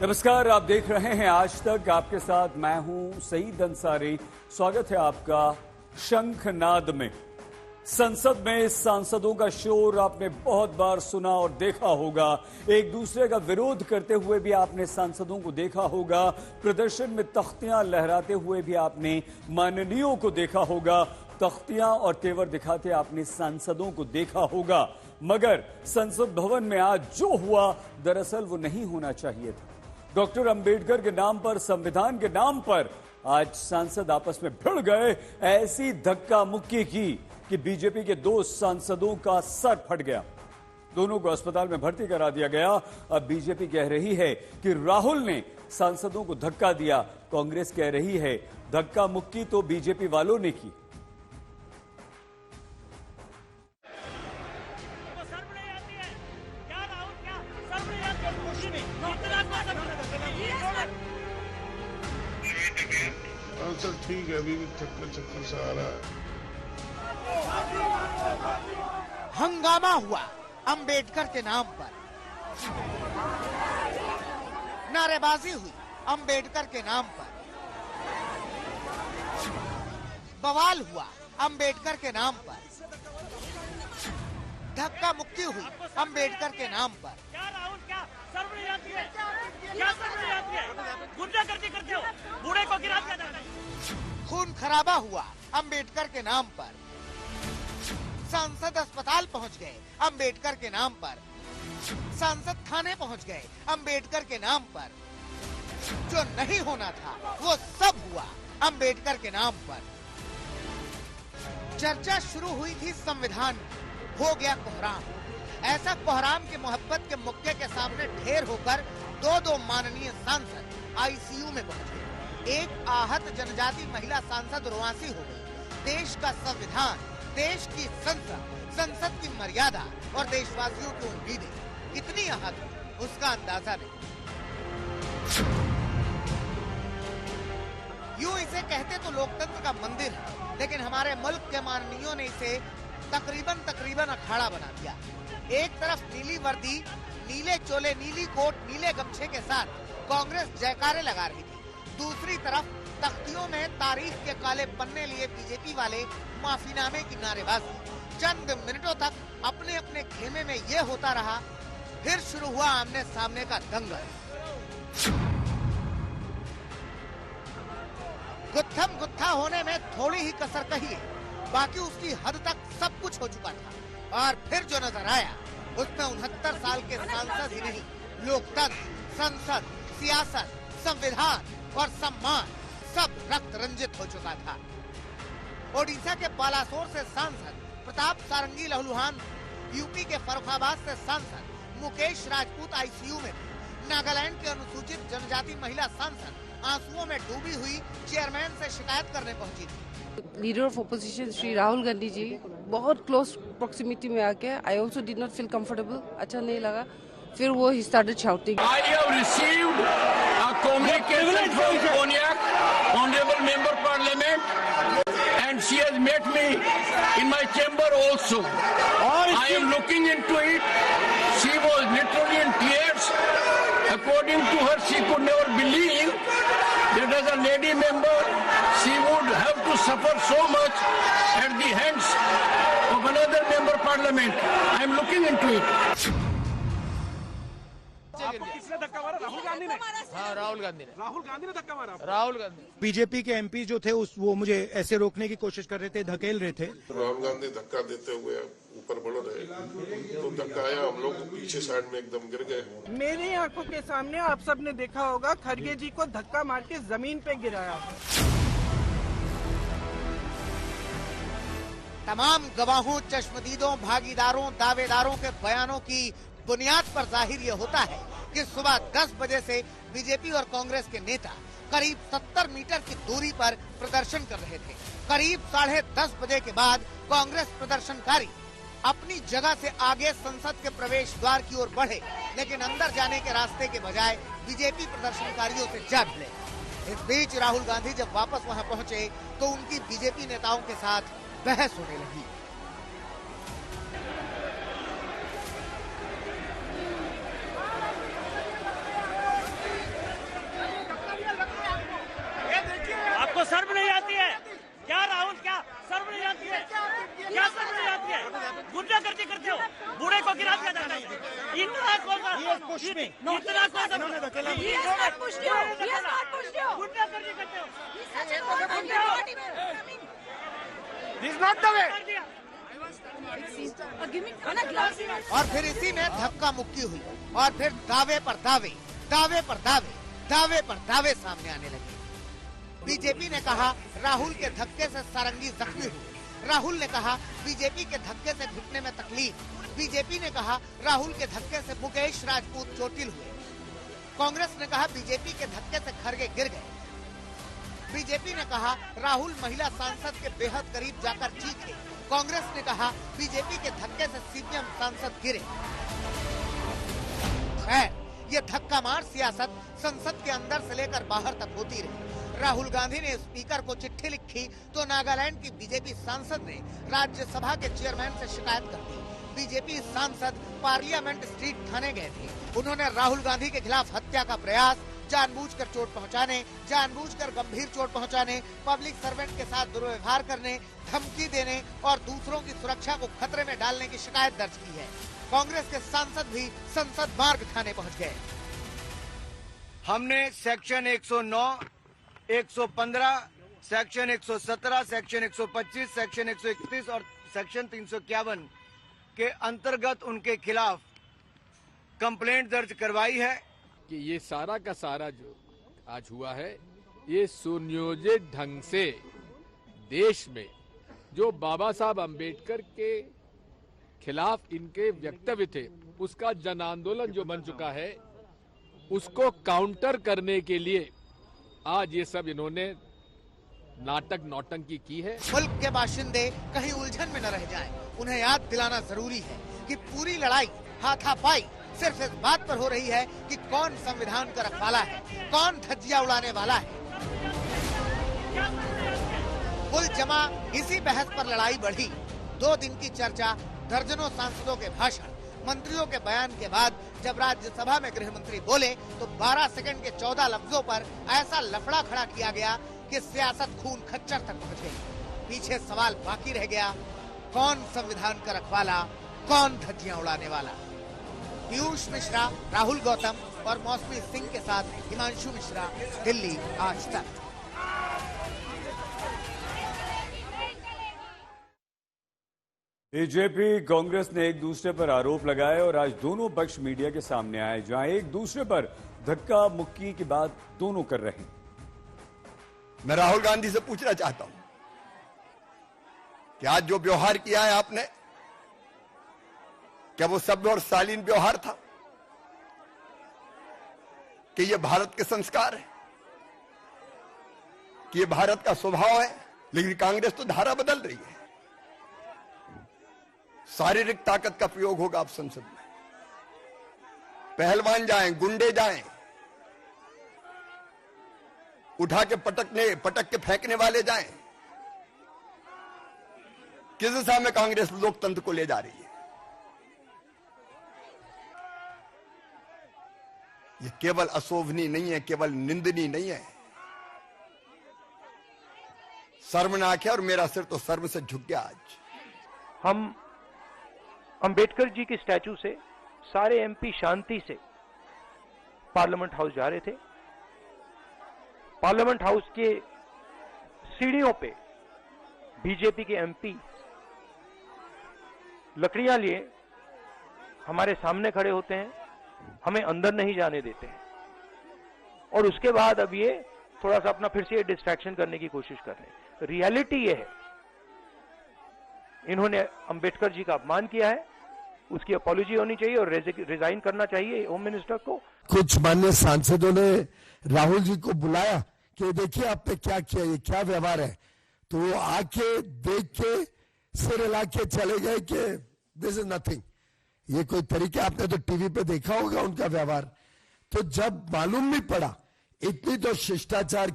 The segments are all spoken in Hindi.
नमस्कार, आप देख रहे हैं आज तक। आपके साथ मैं हूं सईद अंसारी। स्वागत है आपका शंखनाद में। संसद में सांसदों का शोर आपने बहुत बार सुना और देखा होगा। एक दूसरे का विरोध करते हुए भी आपने सांसदों को देखा होगा। प्रदर्शन में तख्तियां लहराते हुए भी आपने माननीयों को देखा होगा। तख्तियां और तेवर दिखाते आपने सांसदों को देखा होगा। मगर संसद भवन में आज जो हुआ, दरअसल वो नहीं होना चाहिए था। डॉक्टर अंबेडकर के नाम पर, संविधान के नाम पर आज सांसद आपस में भिड़ गए। ऐसी धक्का मुक्की की कि बीजेपी के 2 सांसदों का सर फट गया। दोनों को अस्पताल में भर्ती करा दिया गया। अब बीजेपी कह रही है कि राहुल ने सांसदों को धक्का दिया। कांग्रेस कह रही है धक्का मुक्की तो बीजेपी वालों ने की। सर ठीक है, अभी भी चक्कर सा आ रहा है। हंगामा हुआ अंबेडकर के नाम पर, नारेबाजी हुई अंबेडकर के नाम पर, बवाल हुआ अंबेडकर के नाम पर, धक्का मुक्की हुई अंबेडकर के नाम पर। क्या राहुल, क्या शर्म नहीं आती है? क्या शर्म नहीं आती है? गुंडागर्दी करते हो, बूढ़े को गिरा दिया जाता है। खून खराबा हुआ अंबेडकर के नाम पर। सांसद अस्पताल पहुंच गए अंबेडकर के नाम पर। सांसद थाने पहुंच गए अंबेडकर के नाम पर। जो नहीं होना था वो सब हुआ अंबेडकर के नाम पर। चर्चा शुरू हुई थी संविधान में, हो गया कोहराम। ऐसा कोहराम के मोहब्बत के मुक्के के सामने ढेर होकर 2 माननीय सांसद आईसीयू में पहुंच गए। एक आहत जनजाति महिला सांसद रुआंसी हो गई। देश का संविधान, देश की संसद, संसद की मर्यादा और देशवासियों की उम्मीदें कितनी आहत हुई, उसका अंदाजा नहीं। यूं इसे कहते तो लोकतंत्र का मंदिर है, लेकिन हमारे मुल्क के माननीयों ने इसे तकरीबन अखाड़ा बना दिया। एक तरफ नीली वर्दी, नीले चोले, नीली कोट, नीले गमछे के साथ कांग्रेस जयकारे लगा रही थी। दूसरी तरफ तख्तियों में तारीख के काले पन्ने लिए बीजेपी वाले माफीनामे की नारेबाजी। चंद मिनटों तक अपने अपने खेमे में ये होता रहा। फिर शुरू हुआ आमने सामने का दंगल। गुत्थम गुत्था होने में थोड़ी ही कसर कही है, बाकी उसकी हद तक सब कुछ हो चुका था। और फिर जो नजर आया उसमें 69 साल के सांसद ही नहीं, लोकतंत्र, संसद, सियासत, संविधान और सम्मान सब रक्त रंजित हो चुका था। ओडिशा के बालासोर से सांसद प्रताप सारंगी लहलुहान, यूपी के फर्रुखाबाद से सांसद मुकेश राजपूत आईसीयू में, नागालैंड के अनुसूचित जनजाति महिला सांसद आंसुओं में डूबी हुई चेयरमैन से शिकायत करने पहुंची थी। Leader of opposition Shri Rahul Gandhi ji बहुत क्लोज प्रोक्सिमिटी में आके I also did not feel comfortable, अच्छा नहीं लगा। फिर वो ही started shouting. I have received a communication from Konyak, Honorable Member Parliament, and she has met me in my chamber also. I am looking into it. She was literally in tears. According to her, she could never believe that as a lady member, she would have to suffer so much at the hands of another member Parliament. I am looking into it. किसने धक्का मारा? राहुल गांधी ने। हाँ, राहुल गांधी ने धक्का मारा। राहुल गांधी बीजेपी के एमपी जो थे वो मुझे ऐसे रोकने की कोशिश कर रहे थे, धकेल रहे थे। राहुल गांधी धक्का देते हुए ऊपर बढ़ रहे, तो धक्का आया, हम लोग पीछे साइड में एकदम गिर गए। मेरी आंखों के सामने आप सबने देखा होगा, खड़गे जी को धक्का मार के जमीन पे गिराया। तमाम गवाहों, चश्मदीदों, भागीदारों, दावेदारों के बयानों की बुनियाद पर जाहिर ये होता है कि सुबह 10 बजे से बीजेपी और कांग्रेस के नेता करीब 70 मीटर की दूरी पर प्रदर्शन कर रहे थे। करीब 10:30 बजे के बाद कांग्रेस प्रदर्शनकारी अपनी जगह से आगे संसद के प्रवेश द्वार की ओर बढ़े, लेकिन अंदर जाने के रास्ते के बजाय बीजेपी प्रदर्शनकारियों से जा भिड़े। इस बीच राहुल गांधी जब वापस वहां पहुंचे तो उनकी बीजेपी नेताओं के साथ बहस होने लगी। इतना कौन सा इतना कौन सा इन्होंने धकेला मुझे। गुंडागर्दी करते हो This is not the way. कर दिया। और फिर इसी में धक्का मुक्की हुई और फिर दावे पर दावे, दावे पर दावे, दावे पर दावे सामने आने लगे। बीजेपी ने कहा राहुल के धक्के से सारंगी जख्मी हुई। राहुल ने कहा बीजेपी के धक्के से घुटने में तकलीफ। बीजेपी ने कहा राहुल के धक्के से मुकेश राजपूत चोटिल हुए। कांग्रेस ने कहा बीजेपी के धक्के से खरगे गिर गए। बीजेपी ने कहा राहुल महिला सांसद के बेहद करीब जाकर चीखे। कांग्रेस ने कहा बीजेपी के धक्के से सीपीएम सांसद गिरे। खैर, ये धक्का मार सियासत संसद के अंदर से लेकर बाहर तक होती रही। राहुल गांधी ने स्पीकर को चिट्ठी लिखी तो नागालैंड की बीजेपी सांसद ने राज्यसभा के चेयरमैन से शिकायत कर दी। बीजेपी सांसद पार्लियामेंट स्ट्रीट थाने गए थे। उन्होंने राहुल गांधी के खिलाफ हत्या का प्रयास, जानबूझकर चोट पहुंचाने, जानबूझकर गंभीर चोट पहुंचाने, पब्लिक सर्वेंट के साथ दुर्व्यवहार करने, धमकी देने और दूसरों की सुरक्षा को खतरे में डालने की शिकायत दर्ज की है। कांग्रेस के सांसद भी संसद मार्ग थाने पहुंच गए। हमने सेक्शन 109, 115, सेक्शन 117, सेक्शन 125, सेक्शन 131 और सेक्शन 351 के अंतर्गत उनके खिलाफ कंप्लेंट दर्ज करवाई है कि ये सारा का सारा जो आज हुआ है, ये सुनियोजित ढंग से देश में जो बाबा साहब अंबेडकर के खिलाफ इनके वक्तव्य थे, उसका जन आंदोलन जो बन चुका है, उसको काउंटर करने के लिए आज ये सब इन्होंने नाटक नौटंकी की है। मुल्क के बाशिंदे कहीं उलझन में न रह जाएं। उन्हें याद दिलाना जरूरी है कि पूरी लड़ाई हाथापाई सिर्फ इस बात पर हो रही है कि कौन संविधान का रखवाला है, कौन धज्जियां उड़ाने वाला है। कुल जमा इसी बहस पर लड़ाई बढ़ी। 2 दिन की चर्चा, दर्जनों सांसदों के भाषण, मंत्रियों के बयान के बाद जब राज्यसभा में गृह मंत्री बोले तो 12 सेकंड के 14 लफ्जों पर ऐसा लफड़ा खड़ा किया गया कि सियासत खून खच्चर तक पहुंच गई। पीछे सवाल बाकी रह गया, कौन संविधान का रखवाला, कौन धज्जियां उड़ाने वाला। पीयूष मिश्रा, राहुल गौतम और मौसमी सिंह के साथ हिमांशु मिश्रा, दिल्ली आज तक। बीजेपी कांग्रेस ने एक दूसरे पर आरोप लगाए और आज दोनों पक्ष मीडिया के सामने आए, जहां एक दूसरे पर धक्का मुक्की की बात दोनों कर रहे हैं। मैं राहुल गांधी से पूछना चाहता हूं कि आज जो व्यवहार किया है आपने, क्या वो सभ्य और शालीन व्यवहार था? कि ये भारत के संस्कार है, कि ये भारत का स्वभाव है? लेकिन कांग्रेस तो धारा बदल रही है। शारीरिक ताकत का प्रयोग होगा अब संसद में। पहलवान जाएं, गुंडे जाएं, उठा के पटक के फेंकने वाले जाएं। किस दिशा में कांग्रेस लोकतंत्र को ले जा रही है? ये केवल अशोभनीय नहीं है, केवल निंदनीय नहीं है, शर्मनाक है। और मेरा सिर तो शर्म से झुक गया। आज हम अंबेडकर जी के स्टैचू से सारे एमपी शांति से पार्लियामेंट हाउस जा रहे थे। पार्लियामेंट हाउस के सीढ़ियों पे बीजेपी के एमपी लकड़ियां लिए हमारे सामने खड़े होते हैं, हमें अंदर नहीं जाने देते हैं। और उसके बाद अब ये थोड़ा सा अपना फिर से डिस्ट्रैक्शन करने की कोशिश कर रहे हैं। रियलिटी ये है, इन्होंने अंबेडकर जी का अपमान किया है, उसकी अपॉलॉजी होनी चाहिए और रिजाइन करना चाहिए होम मिनिस्टर को। कुछ माननीय सांसदों ने राहुल जी को बुलाया कि देखिए आपने क्या किया, ये क्या व्यवहार है, तो वो आके देख के सिर हिला के चले गए कि दिस इज नथिंग। ये कोई तरीका? आपने तो टीवी पे देखा होगा उनका व्यवहार। तो जब मालूम नहीं पड़ा, इतनी तो शिष्टाचार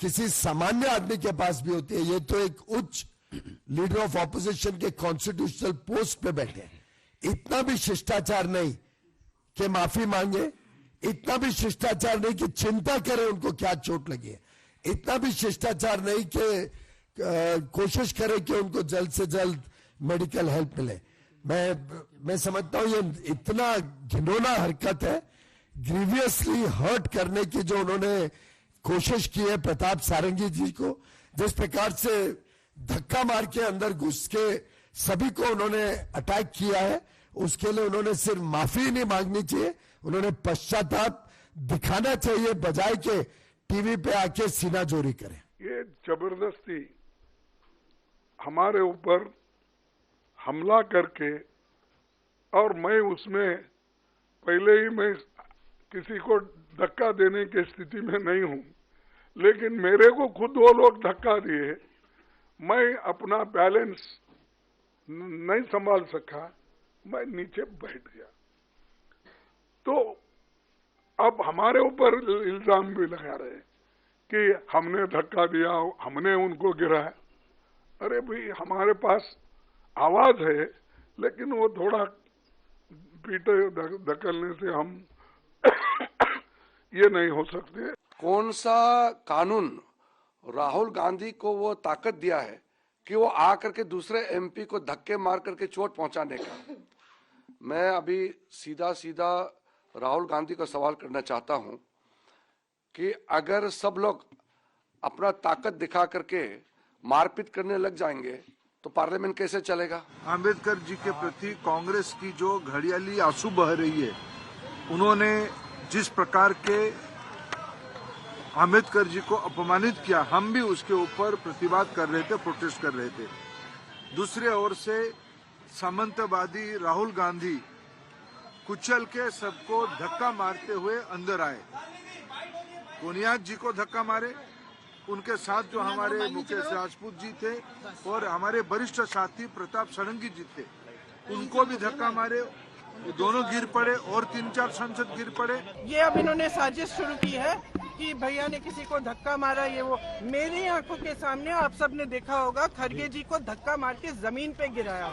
किसी सामान्य आदमी के पास भी होती है। ये तो एक उच्च लीडर ऑफ ऑपोजिशन के कॉन्स्टिट्यूशनल पोस्ट पे बैठे, इतना भी शिष्टाचार नहीं कि माफी मांगे, इतना भी शिष्टाचार नहीं कि चिंता करें उनको क्या चोट लगी है, इतना भी शिष्टाचार नहीं कि कोशिश करें कि उनको जल्द से जल्द मेडिकल हेल्प मिले। मैं समझता हूं ये इतना घिनौना हरकत है, ग्रीवियसली हर्ट करने की जो उन्होंने कोशिश की है प्रताप सारंगी जी को, जिस प्रकार से धक्का मार के अंदर घुस के सभी को उन्होंने अटैक किया है, उसके लिए उन्होंने सिर्फ माफी नहीं मांगनी चाहिए, उन्होंने पश्चाताप दिखाना चाहिए बजाय के टीवी पे आके सीना जोरी करें। ये जबरदस्ती हमारे ऊपर हमला करके, और मैं उसमें पहले ही मैं किसी को धक्का देने की स्थिति में नहीं हूं, लेकिन मेरे को खुद वो लोग धक्का दिए, मैं अपना बैलेंस नहीं संभाल सका, मैं नीचे बैठ गया। तो अब हमारे ऊपर इल्जाम भी लगा रहे कि हमने धक्का दिया, हमने उनको गिराया। अरे भाई, हमारे पास आवाज है, लेकिन वो थोड़ा पीटे धकेलने से हम ये नहीं हो सकते। कौन सा कानून राहुल गांधी को वो ताकत दिया है कि वो आकर के दूसरे एमपी को धक्के मार करके चोट पहुंचाने का? मैं अभी सीधा सीधा राहुल गांधी को सवाल करना चाहता हूं कि अगर सब लोग अपना ताकत दिखा करके मारपीट करने लग जाएंगे तो पार्लियामेंट कैसे चलेगा? अंबेडकर जी के प्रति कांग्रेस की जो घड़ियाली आंसू बह रही है, उन्होंने जिस प्रकार के अंबेडकर जी को अपमानित किया, हम भी उसके ऊपर प्रतिवाद कर रहे थे, प्रोटेस्ट कर रहे थे। दूसरी ओर से सामंतवादी राहुल गांधी कुचल के सबको धक्का मारते हुए अंदर आए। कोनियाक जी को धक्का मारे, उनके साथ जो हमारे मुकेश राजपूत जी थे और हमारे वरिष्ठ साथी प्रताप सारंगी जी थे, उनको भी धक्का मारे, दोनों गिर पड़े और 3-4 सांसद गिर पड़े। ये अब इन्होंने साजिश शुरू की है कि भैया ने किसी को धक्का मारा, ये वो। मेरी आंखों के सामने आप सब ने देखा होगा, खड़गे जी को धक्का मार के जमीन पे गिराया।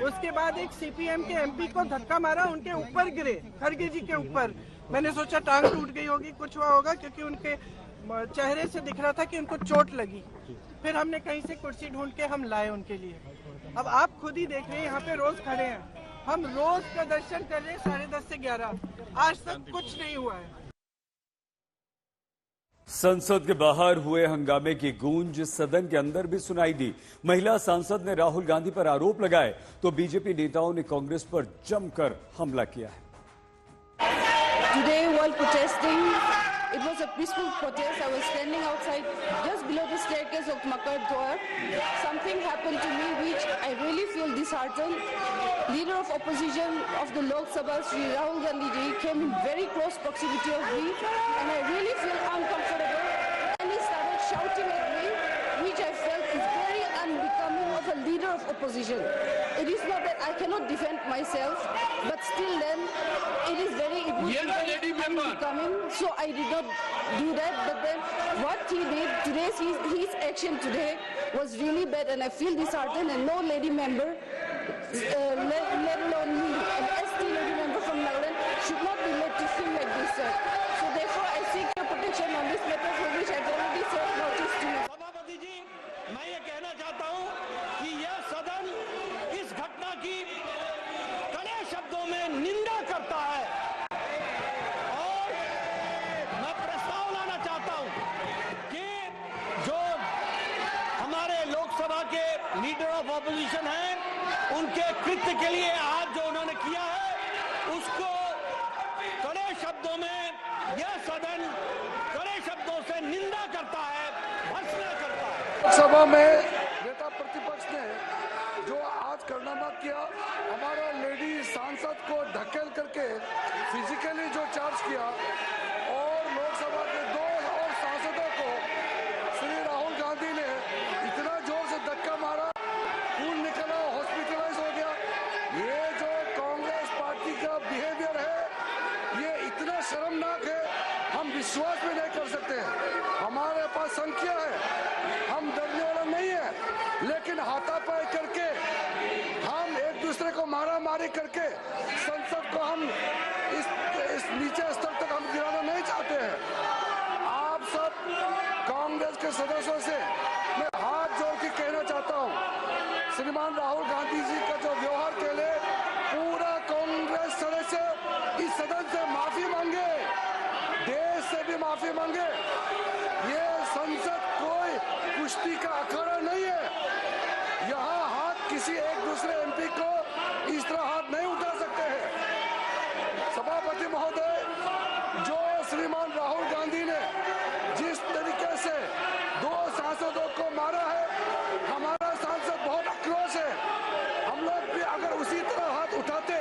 उसके बाद एक सीपीएम के एमपी को धक्का मारा, उनके ऊपर गिरे, खड़गे जी के ऊपर। मैंने सोचा टांग टूट गई होगी, कुछ हुआ होगा, क्योंकि उनके चेहरे से दिख रहा था कि उनको चोट लगी। फिर हमने कहीं से कुर्सी ढूंढ के हम लाए उनके लिए। अब आप खुद ही देख रहे हैं, यहाँ पे रोज खड़े हैं, हम रोज प्रदर्शन कर रहे हैं 10:30 से 11, आज तक कुछ नहीं हुआ है। संसद के बाहर हुए हंगामे की गूंज सदन के अंदर भी सुनाई दी। महिला सांसद ने राहुल गांधी पर आरोप लगाए तो बीजेपी नेताओं ने कांग्रेस पर जमकर हमला किया है। Today, while protesting, it was a peaceful protest. I was standing outside just below the staircase of Makar Dwar. Something happened to me which I really feel disheartened. Leader of opposition of the Lok Sabha, Shri Rahul Gandhi ji, came in very close proximity of me, and I really feel uncomfortable. And he started shouting at me, which I felt is very unbecoming of a leader of opposition. It is not that I cannot defend myself, but still then it is very unbecoming. So I did not do that. But then what he did today, his action today was really bad, and I feel disheartened. And no lady member, let alone me, an ST lady member from Nagaland, should not be made to feel like this, sir. So therefore, I seek your protection on this matter, for which I've already served notice to you. सभापति जी, मैं ये कहना चाहता हूँ कि यह सदन इस घटना की कड़े शब्दों में निंदा करता है, और मैं प्रस्ताव लाना चाहता हूँ कि जो हमारे लोकसभा के लीडर ऑफ ऑपोजिशन हैं, उनके कृत्य के लिए आज जो उन्होंने किया है, उसको कड़े शब्दों में यह सदन कड़े शब्दों से निंदा करता है, भर्त्सना करता है। लोकसभा में नेता प्रतिपक्ष ने जो आज कारनामा किया, हमारा लेडी सांसद को धकेल करके फिजिकली जो चार्ज किया, और लोकसभा के 2 और सांसदों को श्री राहुल गांधी ने इतना जोर से धक्का मारा, खून निकला, हॉस्पिटलाइज हो गया। ये जो कांग्रेस पार्टी का बिहेवियर है, ये इतना शर्मनाक है, हम विश्वास भी नहीं कर सकते हैं। हमारे पास संख्या है, हम डरने वाला नहीं है, लेकिन हाथापाई करके हम एक दूसरे को मारा मारी करके संसद को हम इस नीचे स्तर तक हम गिराना नहीं चाहते हैं। आप सब कांग्रेस के सदस्यों से मैं हाथ जोड़ के कहना चाहता हूं, श्रीमान राहुल गांधी जी का जो व्यवहार के लिए इस सदन से माफी मांगे, देश से भी माफी मांगे। ये संसद कोई कुश्ती का अखाड़ा नहीं है। यहाँ हाथ किसी एक दूसरे एमपी को इस तरह हाथ नहीं उठा सकते हैं। सभापति महोदय, जो श्रीमान राहुल गांधी ने जिस तरीके से 2 सांसदों को मारा है, हमारा सांसद बहुत आक्रोश है। हम लोग भी अगर उसी तरह हाथ उठाते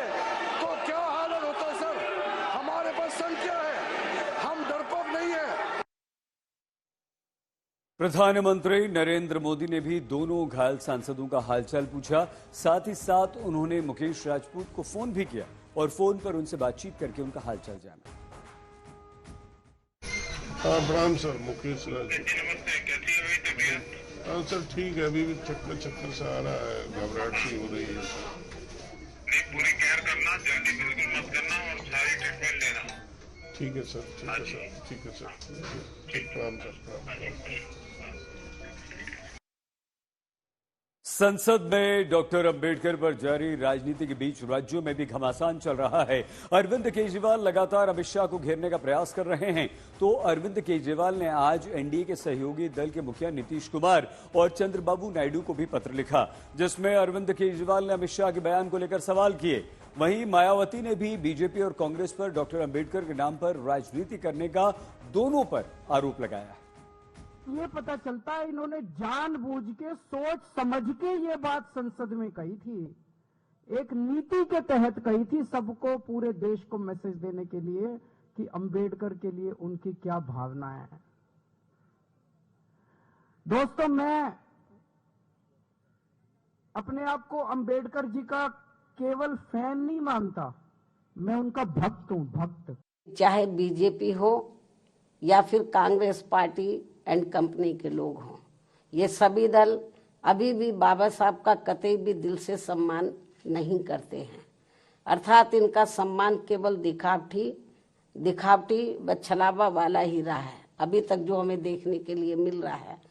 तो क्या हालत होता सर। हमारे पास संख्या है, हम डरपोक नहीं है। प्रधानमंत्री नरेंद्र मोदी ने भी दोनों घायल सांसदों का हालचाल पूछा। साथ ही साथ उन्होंने मुकेश राजपूत को फोन भी किया और फोन पर उनसे बातचीत करके उनका हालचाल जाना। प्रणाम सर, मुकेश राजपूत। हाँ सर, ठीक है। अभी भी चक्कर सा आ रहा है, घबराहट सी हो रही है सर। पूरी केयर करना, जल्दी बिल्कुल मत करना और सारी ट्रीटमेंट लेना। ठीक है सर, ठीक है सर, ठीक है सर, ठीक। प्रणाम सर, प्रणाम। संसद में डॉक्टर अंबेडकर पर जारी राजनीति के बीच राज्यों में भी घमासान चल रहा है। अरविंद केजरीवाल लगातार अमित शाह को घेरने का प्रयास कर रहे हैं। तो अरविंद केजरीवाल ने आज एनडीए के सहयोगी दल के मुखिया नीतीश कुमार और चंद्रबाबू नायडू को भी पत्र लिखा, जिसमें अरविंद केजरीवाल ने अमित शाह के बयान को लेकर सवाल किए। वहीं मायावती ने भी बीजेपी और कांग्रेस पर डॉक्टर अंबेडकर के नाम पर राजनीति करने का दोनों पर आरोप लगाया। ये पता चलता है इन्होंने जानबूझ के सोच समझ के ये बात संसद में कही थी, एक नीति के तहत कही थी, सबको पूरे देश को मैसेज देने के लिए कि अंबेडकर के लिए उनकी क्या भावनाएं हैं। दोस्तों, मैं अपने आप को अंबेडकर जी का केवल फैन नहीं मानता, मैं उनका भक्त हूं, भक्त। चाहे बीजेपी हो या फिर कांग्रेस पार्टी एंड कंपनी के लोग हों, ये सभी दल अभी भी बाबा साहब का कतई भी दिल से सम्मान नहीं करते हैं। अर्थात इनका सम्मान केवल दिखावटी व छलावा वाला ही रहा है अभी तक, जो हमें देखने के लिए मिल रहा है।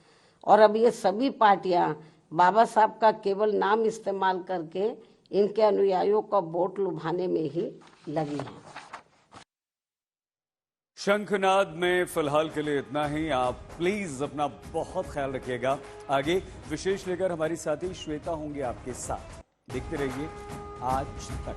और अब ये सभी पार्टियां बाबा साहब का केवल नाम इस्तेमाल करके इनके अनुयायियों का वोट लुभाने में ही लगी हैं। शंखनाद में फिलहाल के लिए इतना ही। आप प्लीज अपना बहुत ख्याल रखिएगा। आगे विशेष लेकर हमारी साथी श्वेता होंगे आपके साथ। देखते रहिए आज तक।